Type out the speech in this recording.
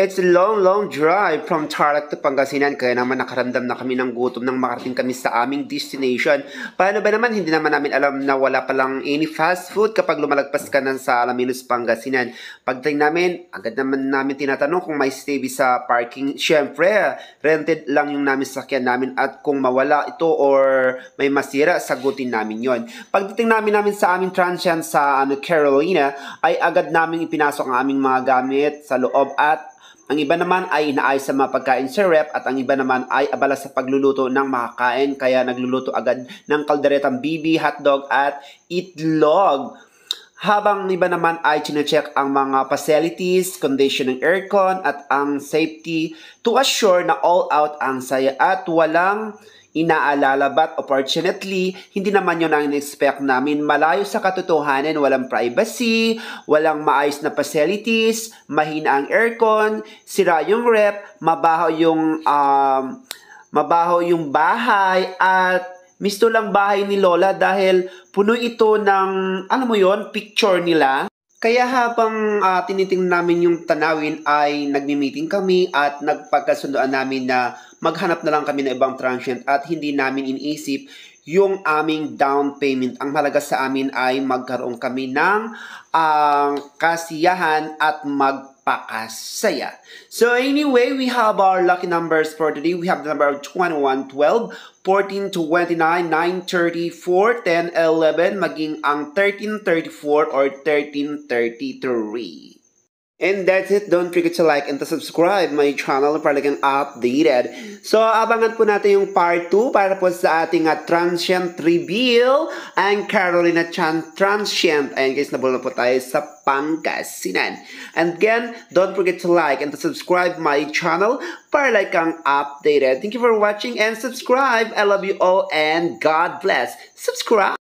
It's a long drive from Tarlac to Pangasinan, kaya naman nakaramdam na kami ng gutom nang makarating kami sa aming destination. Paano ba naman, hindi naman namin alam na wala palang any fast food kapag lumalagpas ka na sa Alaminos, Pangasinan. Pagdating namin, agad naman namin tinatanong kung may stay sa parking. Siyempre, rented lang yung namin sakyan namin at kung mawala ito or may masira, sagutin namin yon. Pagdating namin sa aming transient sa Carolina, ay agad namin ipinasok ang aming mga gamit sa loob at ang iba naman ay inaayos sa mga pagkain sa rep at ang iba naman ay abala sa pagluluto ng makakain, kaya nagluluto agad ng kalderetang bibi, hotdog at itlog. Habang iba naman ay chinecheck ang mga facilities, condition ng aircon at ang safety to assure na all out ang saya at walang inaalala, but opportunately, hindi naman yun ang in-expect namin. Malayo sa katotohanan, walang privacy, walang maayos na facilities, mahina ang aircon, sira yung rep, mabaho yung bahay, at misto lang bahay ni Lola dahil puno ito ng, alam mo yon, picture nila. Kaya habang tinitingnan namin yung tanawin ay nagmi-meeting kami at nagpagkasundoan namin na maghanap na lang kami ng ibang transient at hindi namin iniisip yung aming down payment. Ang halaga sa amin ay magkaroon kami ng kasiyahan at magpakasaya. So anyway, we have our lucky numbers for today. We have the number of 21, 12, 14, 29, 9, 34, 10, 11, maging ang 13, 34 or 13, 33. And that's it. Don't forget to like and to subscribe my channel para laging updated. So, abangan po natin yung part 2 para po sa ating transient reveal ang Carolina transient. Ayan guys, nabula po tayo sa Pangasinan. And again, don't forget to like and to subscribe my channel para like ang updated. Thank you for watching and subscribe. I love you all and God bless. Subscribe.